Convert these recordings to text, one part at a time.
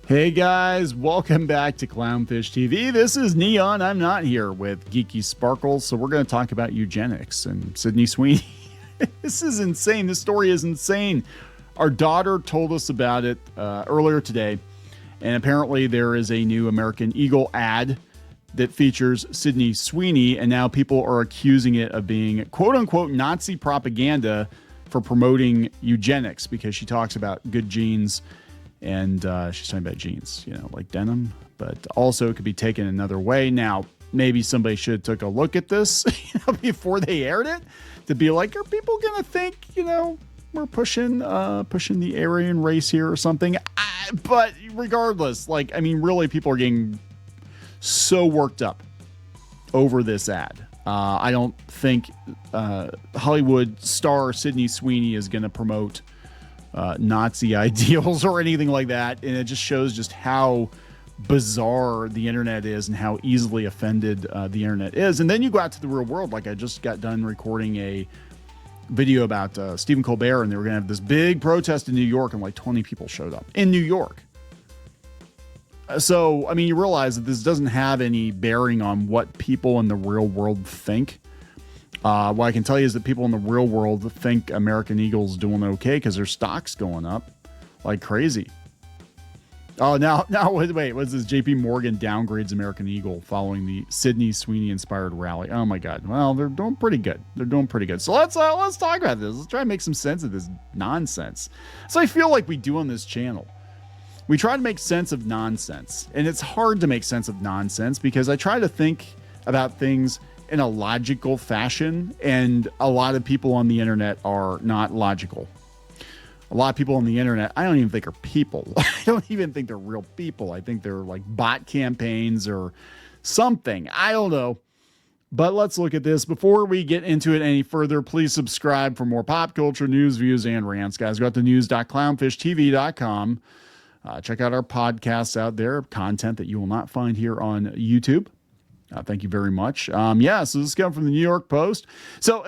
Hey guys, welcome back to Clownfish TV. This is Kneon. I'm not here with Geeky Sparkles, so we're going to talk about eugenics and Sydney Sweeney. This is insane. This story is insane. Our daughter told us about it earlier today, and apparently there is a new American Eagle ad that features Sydney Sweeney, and now people are accusing it of being quote-unquote Nazi propaganda for promoting eugenics because she talks about good genes. And she's talking about jeans, you know, like denim, but also it could be taken another way. Now, maybe somebody should have took a look at this before they aired it to be like, are people going to think, you know, we're pushing the Aryan race here or something? But regardless, like, I mean, really, people are getting so worked up over this ad. I don't think Hollywood star Sydney Sweeney is going to promote Nazi ideals or anything like that, and it just shows just how bizarre the internet is and how easily offended the internet is. And then you go out to the real world. Like, I just got done recording a video about Stephen Colbert, and they were gonna have this big protest in New York, and like 20 people showed up in New York. So I mean, you realize that this doesn't have any bearing on what people in the real world think. What I can tell you is that people in the real world think American Eagle's doing okay because their stock's going up like crazy. Oh, now, wait, what's this? JP Morgan downgrades American Eagle following the Sydney Sweeney inspired rally. Oh my God. Well, they're doing pretty good. They're doing pretty good. So let's talk about this. Let's try and make some sense of this nonsense. So I feel like we do on this channel. We try to make sense of nonsense, and it's hard to make sense of nonsense because I try to think about things in a logical fashion, and a lot of people on the internet are not logical. A lot of people on the internet, I don't even think are people. I don't even think they're real people. I think they're like bot campaigns or something. I don't know. But let's look at this. Before we get into it any further, please subscribe for more pop culture news, views, and rants. Guys, go out to news.clownfishtv.com. Check out our podcasts out there, content that you will not find here on YouTube. Thank you very much. So this is coming from the New York Post. So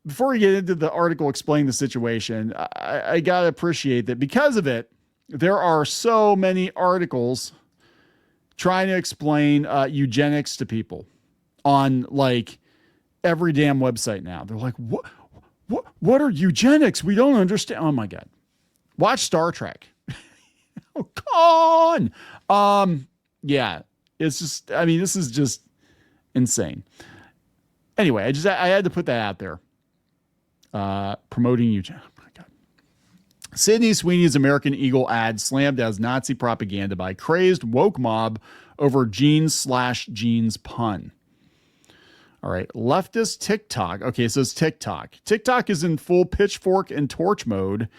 before we get into the article explaining the situation, I got to appreciate that because of it, there are so many articles trying to explain eugenics to people on like every damn website now. They're like, what are eugenics? We don't understand. Oh my God. Watch Star Trek. Oh, come on. Yeah. It's just, I mean, this is just insane. Anyway, I had to put that out there. Promoting eugenics. Oh my God. Sydney Sweeney's American Eagle ad slammed as Nazi propaganda by crazed woke mob over jeans/jeans pun. All right. Leftist TikTok. Okay, so it's TikTok. TikTok is in full pitchfork and torch mode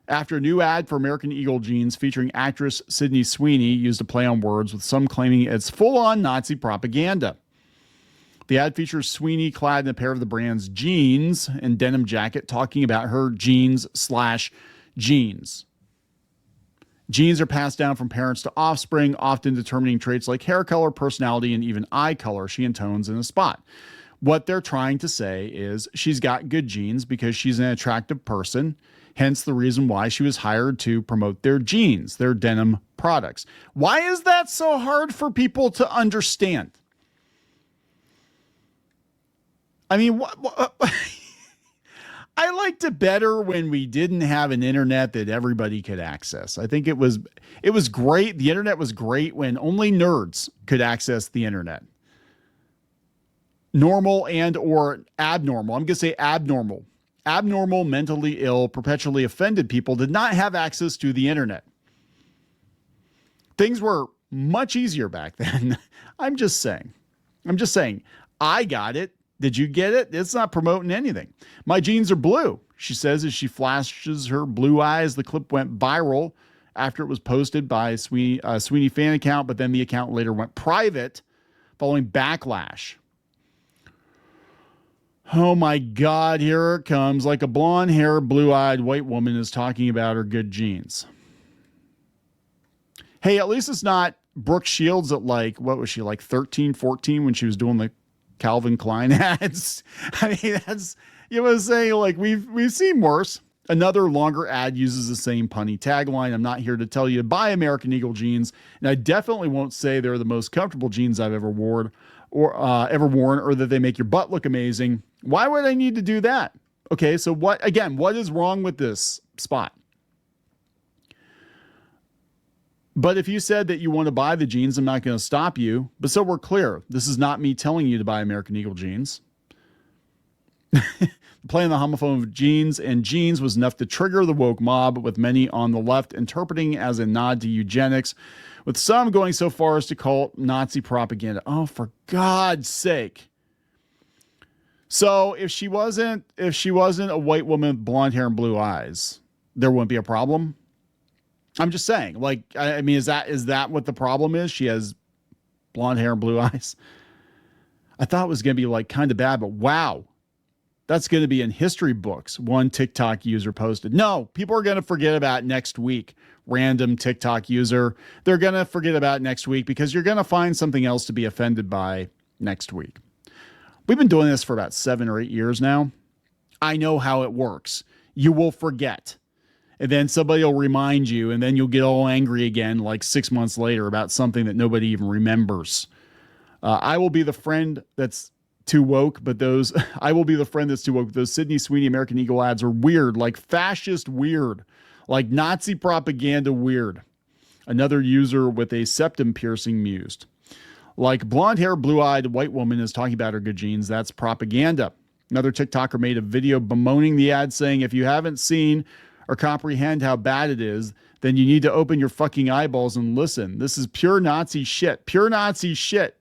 after a new ad for American Eagle jeans featuring actress Sydney Sweeney used a play on words, with some claiming it's full-on Nazi propaganda. The ad features Sweeney clad in a pair of the brand's jeans and denim jacket, talking about her jeans/jeans. Jeans are passed down from parents to offspring, often determining traits like hair color, personality, and even eye color, she intones in a spot. What they're trying to say is she's got good genes because she's an attractive person. Hence the reason why she was hired to promote their jeans, their denim products. Why is that so hard for people to understand? I mean, I liked it better when we didn't have an internet that everybody could access. I think it was great. The internet was great when only nerds could access the internet. Normal and or abnormal. I'm going to say abnormal. Abnormal, mentally ill, perpetually offended people did not have access to the internet. Things were much easier back then. I'm just saying. I got it. Did you get it? It's not promoting anything. My jeans are blue, she says as she flashes her blue eyes. The clip went viral after it was posted by Sweeney fan account, but then the account later went private following backlash. Oh my God, here it comes. Like a blonde-haired, blue-eyed white woman is talking about her good genes. Hey, at least it's not Brooke Shields at like, what was she, like 13, 14 when she was doing the Calvin Klein ads? I mean, that's, you know, saying like we've seen worse. Another longer ad uses the same punny tagline. I'm not here to tell you to buy American Eagle jeans, and I definitely won't say they're the most comfortable jeans I've ever worn, or that they make your butt look amazing. Why would I need to do that? Okay, so what is wrong with this spot? But if you said that you want to buy the jeans, I'm not going to stop you. But so we're clear, this is not me telling you to buy American Eagle jeans. Playing the homophone of jeans and jeans was enough to trigger the woke mob, with many on the left interpreting as a nod to eugenics, with some going so far as to call it Nazi propaganda. Oh, for God's sake. So if she wasn't a white woman with blonde hair and blue eyes, there wouldn't be a problem. I'm just saying, like, I mean, is that what the problem is? She has blonde hair and blue eyes. I thought it was going to be like kind of bad, but wow. That's going to be in history books. One TikTok user posted. No, people are going to forget about next week. Random TikTok user. They're going to forget about next week because you're going to find something else to be offended by next week. We've been doing this for about 7 or 8 years now. I know how it works. You will forget. And then somebody will remind you, and then you'll get all angry again like 6 months later about something that nobody even remembers. I will be the friend that's too woke, but those Sydney Sweeney American Eagle ads are weird, like fascist weird, like Nazi propaganda weird. Another user with a septum piercing mused. Like blonde hair, blue-eyed white woman is talking about her good genes. That's propaganda. Another TikToker made a video bemoaning the ad, saying, if you haven't seen or comprehend how bad it is, then you need to open your fucking eyeballs and listen. This is pure Nazi shit. Pure Nazi shit.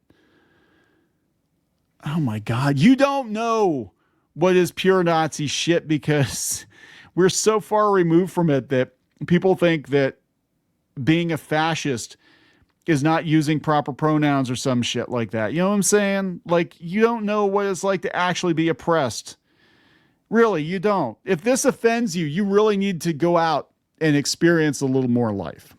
Oh my God. You don't know what is pure Nazi shit because we're so far removed from it that people think that being a fascist is not using proper pronouns or some shit like that. You know what I'm saying? Like, you don't know what it's like to actually be oppressed. Really, you don't. If this offends you, you really need to go out and experience a little more life.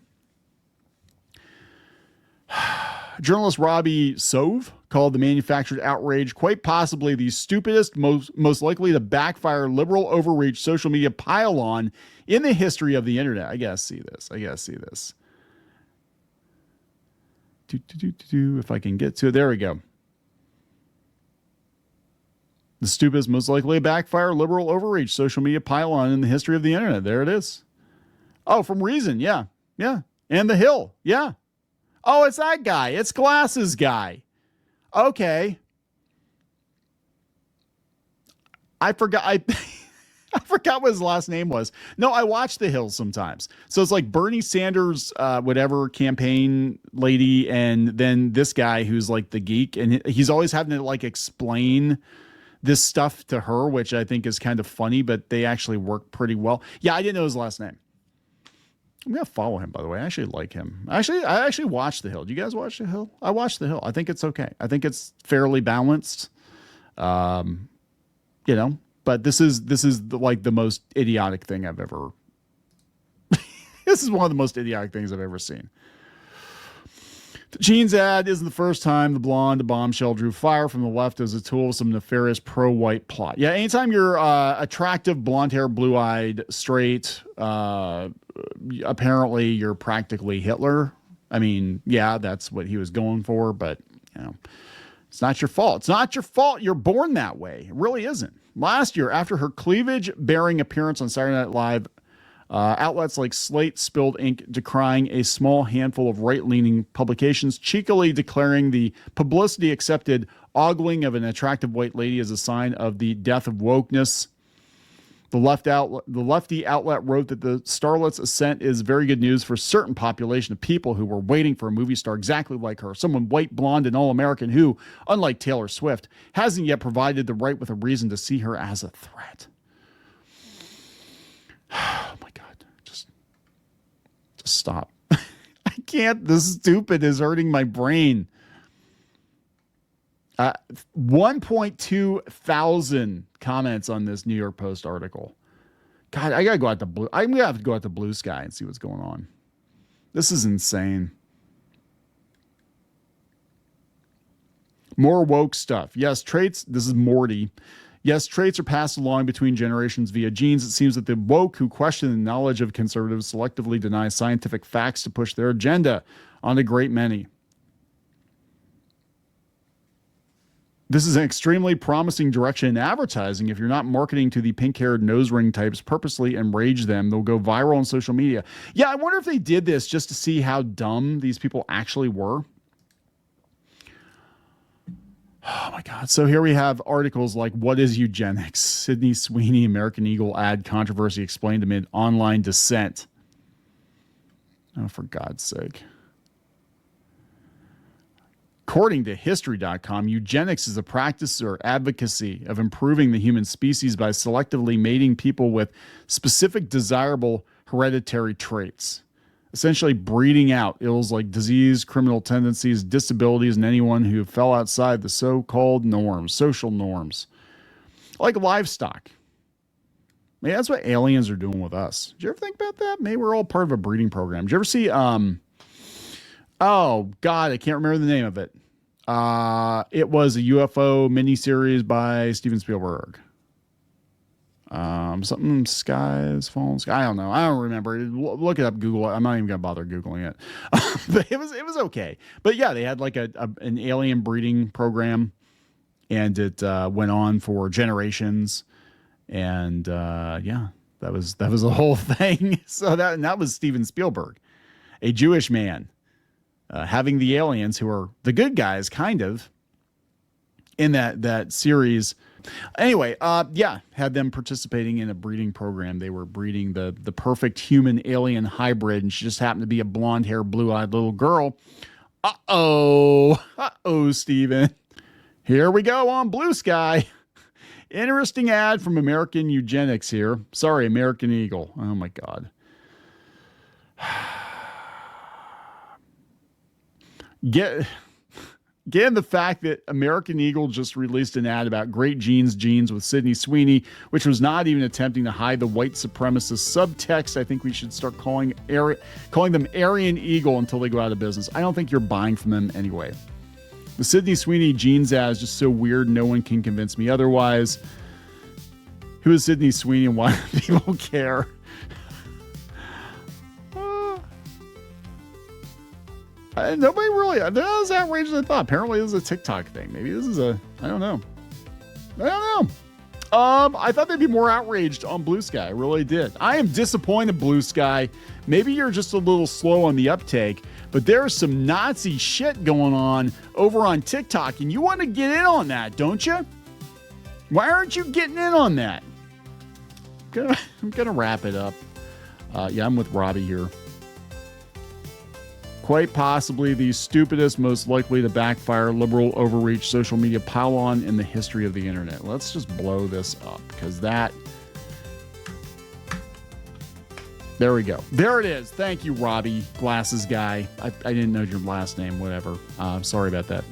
Journalist Robbie Sove called the manufactured outrage quite possibly the stupidest, most likely to backfire liberal overreach social media pile-on in the history of the internet. I gotta see this. If I can get to it. There we go. The stupidest, most likely to backfire liberal overreach social media pile-on in the history of the internet. There it is. Oh, from Reason. Yeah. And The Hill. Yeah. Oh, it's that guy. It's Glasses guy. Okay. I forgot. I forgot what his last name was. No, I watch The Hill sometimes. So it's like Bernie Sanders, whatever campaign lady, and then this guy who's like the geek, and he's always having to like explain this stuff to her, which I think is kind of funny, but they actually work pretty well. Yeah, I didn't know his last name. I'm going to follow him, by the way. I actually like him. I actually watched The Hill. Do you guys watch The Hill? I watched The Hill. I think it's okay. I think it's fairly balanced. But this is the most idiotic thing I've ever. This is one of the most idiotic things I've ever seen. The jeans ad isn't the first time the blonde bombshell drew fire from the left as a tool of some nefarious pro-white plot. Yeah, anytime you're attractive, blonde hair, blue-eyed, straight, apparently you're practically Hitler. I mean, yeah, that's what he was going for, but it's not your fault. It's not your fault. You're born that way. It really isn't. Last year, after her cleavage-bearing appearance on Saturday Night Live, outlets like Slate spilled ink decrying a small handful of right-leaning publications, cheekily declaring the publicity-accepted ogling of an attractive white lady as a sign of the death of wokeness. The lefty outlet wrote that the starlet's ascent is very good news for a certain population of people who were waiting for a movie star exactly like her, someone white, blonde, and all-American who, unlike Taylor Swift, hasn't yet provided the right with a reason to see her as a threat. Oh my God. Just stop. I can't. This stupid is hurting my brain. 1.2 thousand comments on this New York Post article. God, I gotta go out to blue. I'm gonna have to go out to Blue Sky and see what's going on. This is insane. More woke stuff. Yes, traits. This is Morty. Yes, traits are passed along between generations via genes. It seems that the woke who question the knowledge of conservatives selectively deny scientific facts to push their agenda on a great many. This is an extremely promising direction in advertising. If you're not marketing to the pink-haired nose ring types, purposely enrage them. They'll go viral on social media. Yeah, I wonder if they did this just to see how dumb these people actually were. Oh my God. So here we have articles like, what is eugenics? Sydney Sweeney, American Eagle ad controversy explained amid online dissent. Oh, for God's sake. According to history.com, eugenics is a practice or advocacy of improving the human species by selectively mating people with specific desirable hereditary traits. Essentially breeding out ills like disease, criminal tendencies, disabilities, and anyone who fell outside the so-called norms, social norms. Like livestock. Maybe that's what aliens are doing with us. Did you ever think about that? Maybe we're all part of a breeding program. Did you ever see, oh God, I can't remember the name of it. It was a UFO miniseries by Steven Spielberg. Something skies falling sky. I don't know. I don't remember. Look it up. Google it. I'm not even gonna bother Googling it. But it was okay. But yeah, they had like an alien breeding program, and it went on for generations. And yeah, that was the whole thing. So that was Steven Spielberg, a Jewish man, having the aliens who are the good guys, kind of, in that series. Anyway, yeah, had them participating in a breeding program. They were breeding the perfect human alien hybrid, and she just happened to be a blonde-haired, blue-eyed little girl. Uh-oh, Steven. Here we go on Blue Sky. Interesting ad from American Eugenics here. Sorry, American Eagle. Oh, my God. Again, the fact that American Eagle just released an ad about great jeans with Sydney Sweeney, which was not even attempting to hide the white supremacist subtext. I think we should start calling them Aryan Eagle until they go out of business. I don't think you're buying from them anyway. The Sydney Sweeney jeans ad is just so weird, no one can convince me otherwise. Who is Sydney Sweeney and why do people care? Nobody really, that was outrageous as I thought. Apparently this is a TikTok thing. Maybe this is I don't know. I thought they'd be more outraged on Blue Sky. I really did. I am disappointed, Blue Sky. Maybe you're just a little slow on the uptake, but there's some Nazi shit going on over on TikTok, and you want to get in on that, don't you? Why aren't you getting in on that? I'm gonna wrap it up. Yeah, I'm with Robbie here. Quite possibly the stupidest, most likely to backfire liberal overreach social media pile-on in the history of the internet. Let's just blow this up, because that... There we go. There it is. Thank you, Robbie, glasses guy. I didn't know your last name, whatever. Sorry about that.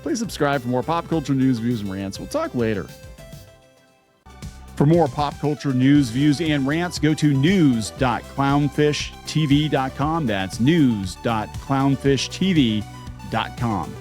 Please subscribe for more pop culture news, views, and rants. We'll talk later. For more pop culture news, views, and rants, go to news.clownfishtv.com. That's news.clownfishtv.com.